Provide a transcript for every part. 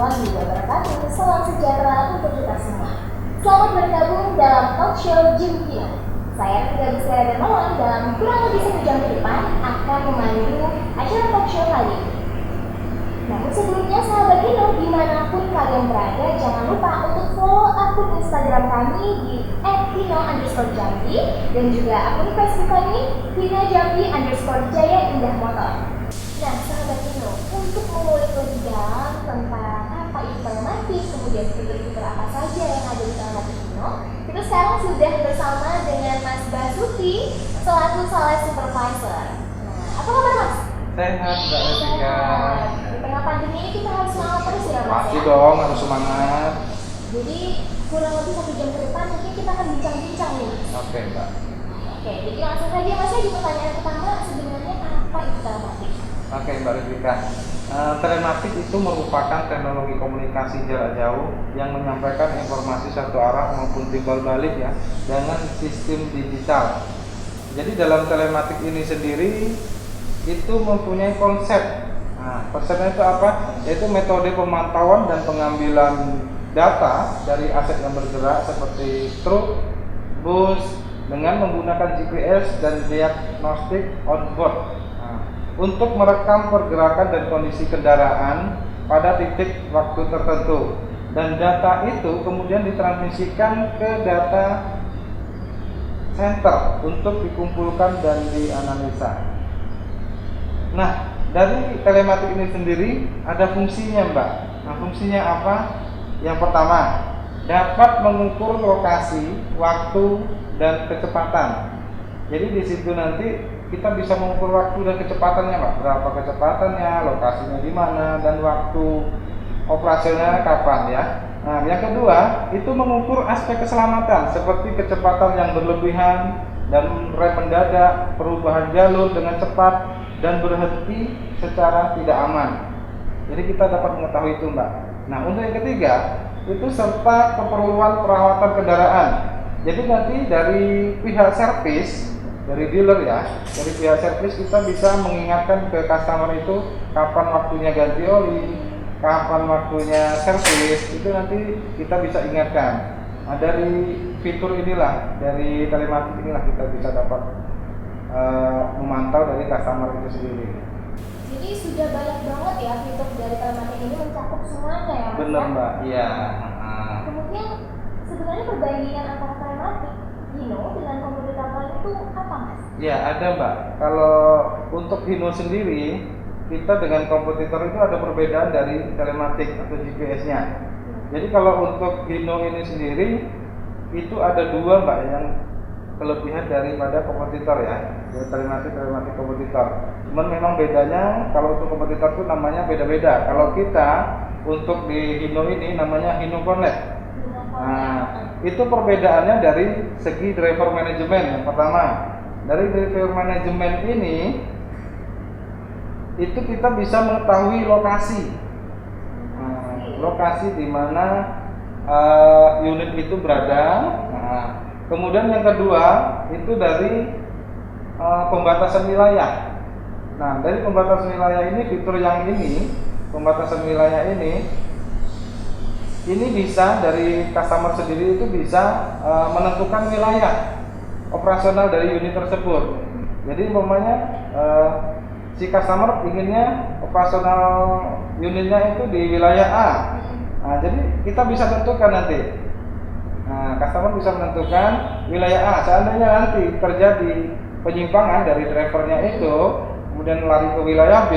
warahmatullahi wabarakatuh. Salam sejahtera untuk kita semua. Selamat bergabung dalam talk show Jim Kino. Saya Tika Bisera Darmawan dalam kurang lebih 1 jam ke depan akan memandu acara talk show kali ini. Namun sebelumnya sahabat Kino, dimanapun kalian berada, jangan lupa untuk follow akun Instagram kami di @kino_jambi dan juga akun Facebook kami kino_jambi_jaya_indah_motor. Nah, sahabat Kino, untuk mengulik lebih dalam tentang apa itu telematik, kemudian fitur-fitur apa saja yang ada di telematik Kino, kita sekarang sudah bersama dengan Mas Basuki selaku sales supervisor. Nah, apa kabar Mas? Sehat, Mbak Jessica. Di tengah pandemi ini kita harus semangat terus ya Mas? Pasti Ya? dong, harus semangat. Jadi kurang lebih 1 jam ke depan mungkin kita akan bincang-bincang nih. Oke, Mbak. Oke, jadi langsung saja Mas ya di pertanyaan pertama, sebenarnya apa itu telematik? Oke, Mbak Jessica. Telematik itu merupakan teknologi komunikasi jarak jauh yang menyampaikan informasi satu arah maupun timbal balik ya dengan sistem digital. Jadi dalam telematik ini sendiri itu mempunyai konsep. Nah, konsepnya itu apa? Yaitu metode pemantauan dan pengambilan data dari aset yang bergerak seperti truk, bus dengan menggunakan GPS dan diagnostik onboard. Untuk merekam pergerakan dan kondisi kendaraan pada titik waktu tertentu, dan data itu kemudian ditransmisikan ke data center untuk dikumpulkan dan dianalisa. Nah, dari telematik ini sendiri ada fungsinya, Mbak. Nah, fungsinya apa? Yang pertama, dapat mengukur lokasi, waktu, dan kecepatan. Jadi di situ nanti kita bisa mengukur waktu dan kecepatannya, Pak. Berapa kecepatannya, lokasinya di mana, dan waktu operasionalnya kapan ya. Nah, yang kedua, itu mengukur aspek keselamatan seperti kecepatan yang berlebihan dan rem mendadak, perubahan jalur dengan cepat dan berhenti secara tidak aman. Jadi kita dapat mengetahui itu, Mbak. Nah, untuk yang ketiga, itu serta keperluan perawatan kendaraan. Jadi nanti dari pihak servis, dari dealer ya, dari pihak servis kita bisa mengingatkan ke customer itu kapan waktunya ganti oli, kapan waktunya servis, itu nanti kita bisa ingatkan. Nah, dari fitur inilah, dari telematik inilah kita bisa dapat memantau dari customer itu sendiri. Jadi sudah banyak banget ya fitur dari telematik ini mencakup semuanya ya Mas? Benar, Mbak. Iya. Kemudian sebenarnya perbandingan antara telematik Hino dengan komputer lain itu apa Mas? Ya, ada, Mbak. Kalau untuk Hino sendiri, kita dengan kompetitor itu ada perbedaan dari telematik atau GPS-nya. Jadi kalau untuk Hino ini sendiri itu ada 2, Mbak, yang kelebihan daripada kompetitor ya. Jadi telematik kompetitor. Cuman memang bedanya kalau untuk kompetitor itu namanya beda-beda. Kalau kita untuk di Hino ini namanya Hino Connect. Nah, itu perbedaannya dari segi driver manajemen. Yang pertama, dari driver manajemen ini itu kita bisa mengetahui lokasi, lokasi di mana unit itu berada. Nah, kemudian yang kedua itu dari pembatasan wilayah. Nah, dari pembatasan wilayah ini, fitur yang ini, pembatasan wilayah ini bisa dari customer sendiri itu bisa menentukan wilayah operasional dari unit tersebut. Jadi umpamanya si customer inginnya operasional unitnya itu di wilayah A. Nah, jadi kita bisa tentukan nanti. Nah, customer bisa menentukan wilayah A. Seandainya nanti terjadi penyimpangan dari drivernya itu, kemudian lari ke wilayah B,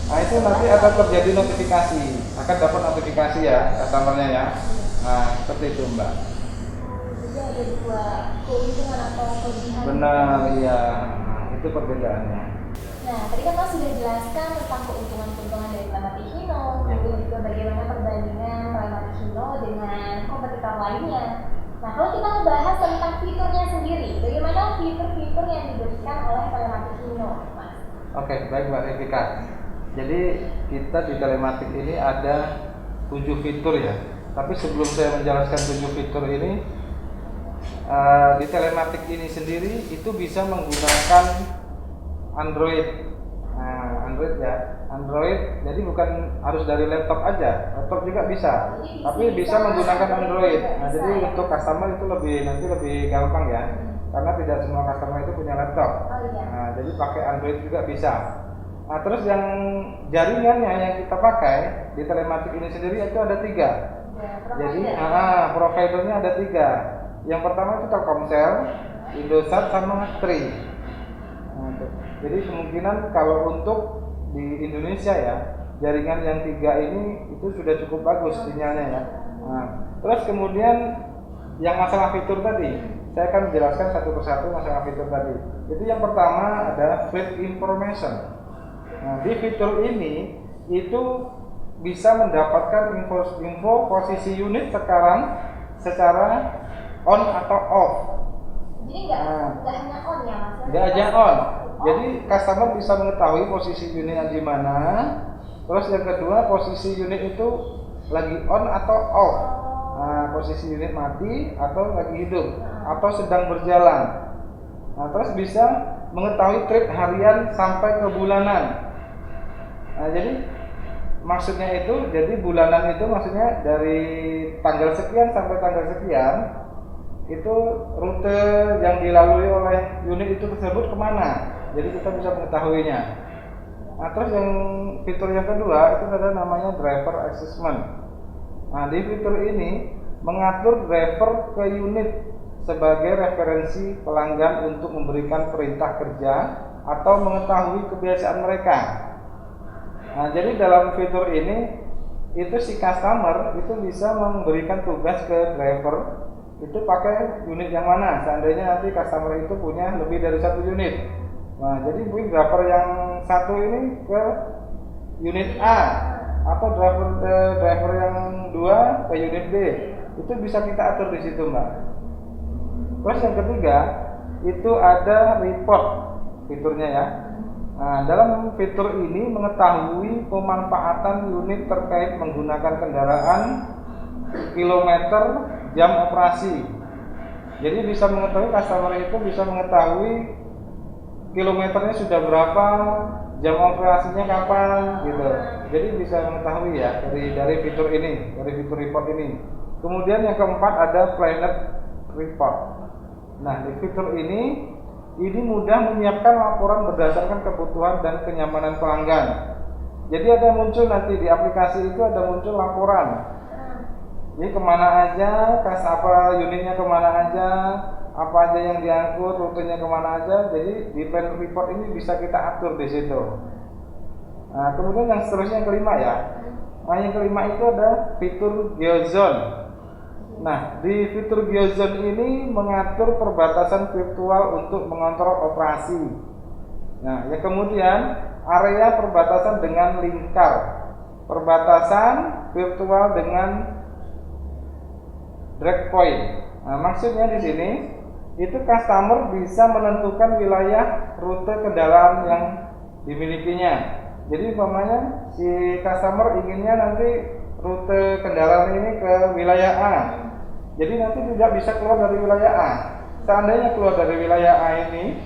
nah itu nanti akan terjadi notifikasi, akan dapat notifikasi ya customernya ya. Nah, seperti itu, Mbak. Jadi ada 2 keuntungan atau kelebihan. Benar, iya. Nah, itu perbedaannya. Nah, tadi kan Mas sudah jelaskan tentang keuntungan-keuntungan dari telematik Hino, kemudian juga bagaimana perbandingan telematik Hino dengan kompetitor lainnya. Nah, kalau kita membahas tentang fiturnya sendiri, bagaimana fitur-fitur yang diberikan oleh telematik Hino, Mas? Oke, baik, Mbak Rifika. Jadi kita di telematik ini ada 7 fitur ya. Tapi sebelum saya menjelaskan 7 fitur ini, di telematik ini sendiri itu bisa menggunakan Android. Nah, Android ya. Android, jadi bukan harus dari laptop aja, laptop juga bisa, Jadi tapi bisa menggunakan Android. Nah, jadi untuk customer itu nanti lebih gampang ya, karena tidak semua customer itu punya laptop. Oh iya. Nah, jadi pakai Android juga bisa. Nah, terus yang jaringannya yang kita pakai di telematik ini sendiri itu ada 3. Jadi providernya ada 3. Yang pertama itu Telkomsel, Indosat, sama Tri. Nah, jadi kemungkinan kalau untuk di Indonesia ya, jaringan yang 3 ini itu sudah cukup bagus sinyalnya ya. Nah, terus kemudian yang masalah fitur tadi, saya akan menjelaskan satu persatu masalah fitur tadi. Itu yang pertama ada Fleet Information. Nah, di fitur ini itu bisa mendapatkan info posisi unit sekarang secara on atau off. Jadi nggak hanya on ya mas? Nggak aja on. Jadi customer bisa mengetahui posisi unitnya di mana. Terus yang kedua, posisi unit itu lagi on atau off. Nah, posisi unit mati atau lagi hidup atau sedang berjalan. Nah, terus bisa mengetahui trip harian sampai ke bulanan. Nah, jadi maksudnya itu, jadi bulanan itu maksudnya dari tanggal sekian sampai tanggal sekian itu rute yang dilalui oleh unit itu tersebut kemana. Jadi kita bisa mengetahuinya. Nah, terus yang fitur yang kedua itu ada namanya driver assessment. Nah, di fitur ini mengatur driver ke unit sebagai referensi pelanggan untuk memberikan perintah kerja atau mengetahui kebiasaan mereka. Nah, jadi dalam fitur ini itu si customer itu bisa memberikan tugas ke driver itu pakai unit yang mana. Seandainya nanti customer itu punya lebih dari 1 unit. Nah, jadi mungkin driver yang 1 ini ke unit A atau driver yang 2 ke unit B. Itu bisa kita atur di situ, Mbak. Terus yang ketiga itu ada report fiturnya ya. Nah, dalam fitur ini mengetahui pemanfaatan unit terkait menggunakan kendaraan, kilometer, jam operasi. Jadi bisa mengetahui, customer itu bisa mengetahui kilometernya sudah berapa, jam operasinya kapan gitu. Jadi bisa mengetahui ya dari fitur ini, dari fitur report ini. Kemudian yang keempat ada Planet Report. Nah, di fitur ini mudah menyiapkan laporan berdasarkan kebutuhan dan kenyamanan pelanggan. Jadi ada muncul nanti di aplikasi itu ada muncul laporan. Jadi kemana aja, unitnya kemana aja, apa aja yang diangkut, rutenya kemana aja. Jadi di Planet Report ini bisa kita atur di situ. Nah, kemudian yang seterusnya yang kelima ya. Nah, yang kelima itu ada fitur GeoZone. Nah, di fitur GeoZone ini mengatur perbatasan virtual untuk mengontrol operasi. Nah, yang kemudian area perbatasan dengan lingkar, perbatasan virtual dengan drag point. Nah, maksudnya di sini itu customer bisa menentukan wilayah rute kendaraan yang dimilikinya. Jadi umpamanya si customer inginnya nanti rute kendaraan ini ke wilayah A. Jadi nanti tidak bisa keluar dari wilayah A. Seandainya keluar dari wilayah A ini,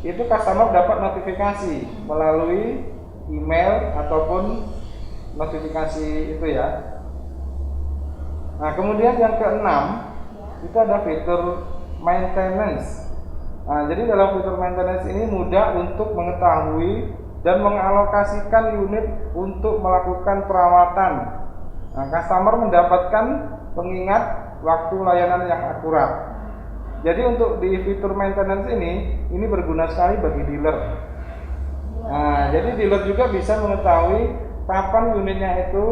itu customer dapat notifikasi melalui email ataupun notifikasi itu ya. Nah, kemudian yang keenam itu ada fitur maintenance. Nah, jadi dalam fitur maintenance ini mudah untuk mengetahui dan mengalokasikan unit untuk melakukan perawatan. Nah, customer mendapatkan pengingat waktu layanan yang akurat. Jadi untuk di fitur maintenance ini berguna sekali bagi dealer. Nah, jadi dealer juga bisa mengetahui kapan unitnya itu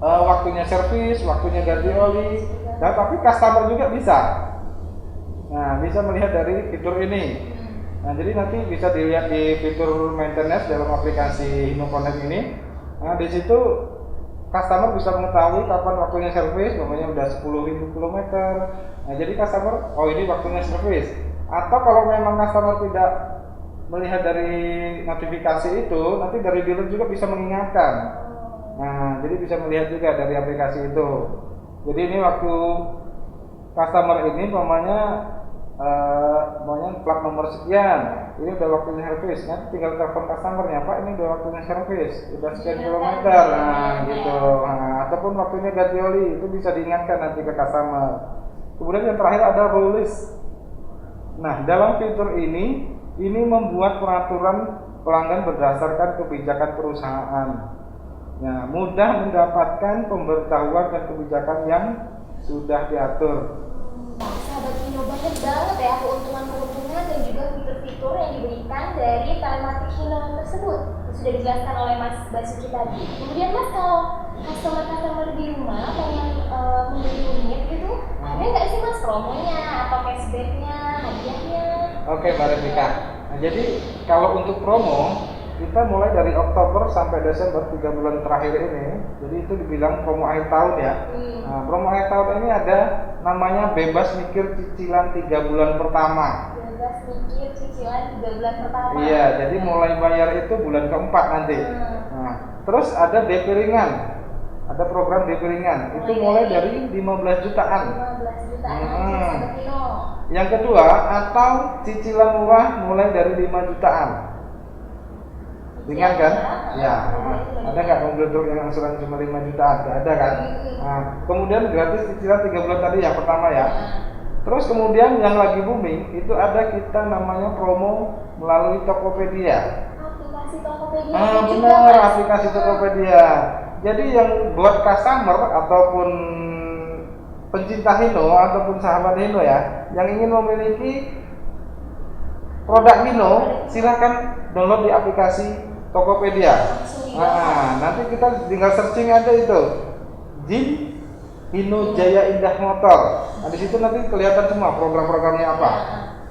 waktunya servis, waktunya ganti oli. Nah, tapi customer juga bisa. Nah, bisa melihat dari fitur ini. Nah, jadi nanti bisa dilihat di fitur maintenance dalam aplikasi HinoConnect ini. Nah, di situ customer bisa mengetahui kapan waktunya servis, namanya udah 10.000 km. Nah, jadi customer, oh ini waktunya servis. Atau kalau memang customer tidak melihat dari notifikasi itu, nanti dari dealer juga bisa mengingatkan. Nah, jadi bisa melihat juga dari aplikasi itu. Jadi ini waktu customer ini umpamanya plat nomor sekian ini udah waktunya servis. Nanti tinggal telepon customernya, Pak ini udah waktunya servis, udah sekian kilometer, nah gitu. Nah, ataupun waktunya ganti oli, itu bisa diingatkan nanti ke customer. Kemudian yang terakhir ada rule list. Nah, dalam fitur ini membuat peraturan pelanggan berdasarkan kebijakan perusahaan. Ya, mudah mendapatkan pemberitahuan dan kebijakan yang sudah diatur. Nah, sahabat Hino, banyak banget ya keuntungan-keuntungan dan juga fitur-fitur yang diberikan dari telematik Hino tersebut. Sudah dijelaskan oleh Mas Basuki tadi. Kemudian Mas, kalau customer di rumah pengen membeli unit gitu, ada nggak sih Mas promonya atau cashbacknya, hadiahnya? Oke, Mbak Revika. Nah, jadi kalau untuk promo kita mulai dari Oktober sampai Desember 3 bulan terakhir ini, jadi itu dibilang promo akhir tahun ya. Nah, promo akhir tahun ini ada namanya bebas mikir cicilan 3 bulan pertama. Bebas mikir cicilan 3 bulan pertama. Iya, jadi mulai bayar itu bulan keempat nanti. Nah, terus ada DP ringan, ada program DP ringan, itu mulai dari 15 jutaan. 15 jutaan. Yang kedua, atau cicilan murah mulai dari 5 jutaan. Ringan kan? Ya. Ada nggak mobil truk yang angsuran cuma 5 jutaan? Nggak ada kan? Nah, kemudian gratis cicilan 3 bulan tadi yang pertama ya. Terus kemudian yang lagi booming itu ada kita namanya promo melalui Tokopedia. Aplikasi Tokopedia. Benar, aplikasi Tokopedia. Jadi yang buat customer ataupun pencinta Hino ataupun sahabat Hino ya, yang ingin memiliki produk Hino, silahkan download di aplikasi Tokopedia. Nah, nanti kita tinggal searching aja itu Jim Hino Jaya Indah Motor. Nah, di situ nanti kelihatan semua program-programnya apa.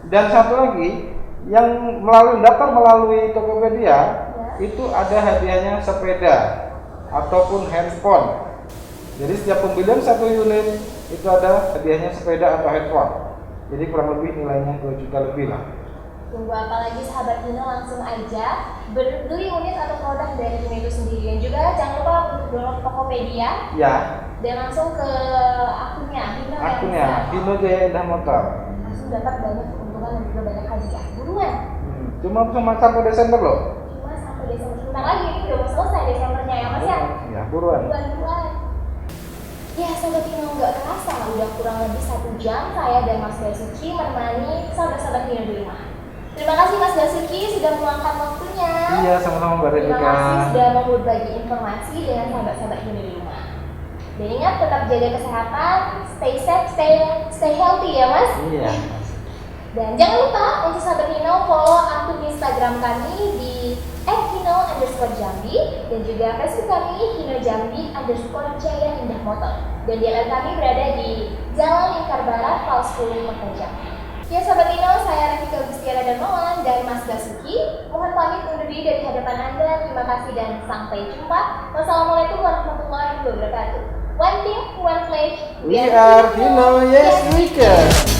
Dan satu lagi, yang daftar melalui Tokopedia itu ada hadiahnya sepeda ataupun handphone. Jadi setiap pembelian 1 unit itu ada hadiahnya sepeda atau handphone. Jadi kurang lebih nilainya 2 juta lebih lah. Tunggu apa lagi sahabat Hino, langsung aja beli unit atau produk dari Hino itu sendiri. Dan juga jangan lupa untuk download Tokopedia. Ya. Dan langsung ke akunnya Hino. Hino Jaya Indah Motor. Langsung dapat banyak keuntungan dan juga banyak hadiah. Buruan. Cuma sampai Desember loh. Cuma sampai Desember. Sebentar lagi ini udah mau selesai Desembernya ya Mas ya. Ya, buruan. Ya sahabat Hino, nggak kerasa udah kurang lebih 1 jam saya dan Mas Basuki menemani sahabat-sahabat Hino di rumah. Terima kasih Mas Basuki sudah meluangkan waktunya. Iya, sama-sama Mbak Revika. Terima kasih sudah mau berbagi informasi dengan sahabat-sahabat Hino di rumah. Dan ingat tetap jaga kesehatan, stay safe, stay healthy ya Mas. Iya. Dan jangan lupa untuk sahabat Hino follow akun Instagram kami di @hino_jambi dan juga Facebook kami hino_jambi_jaya indah motor. Dan jalan kami berada di Jalan Lingkar Barat, Paus 10 Kota Jambi. Ya sahabat Hino, saya Revika Gustiara Darmawan dan Mas Basuki mohon pamit undur diri dari hadapan Anda. Terima kasih dan sampai jumpa. Wassalamualaikum warahmatullahi wabarakatuh. One team, one pledge. We are Hino, yes we can.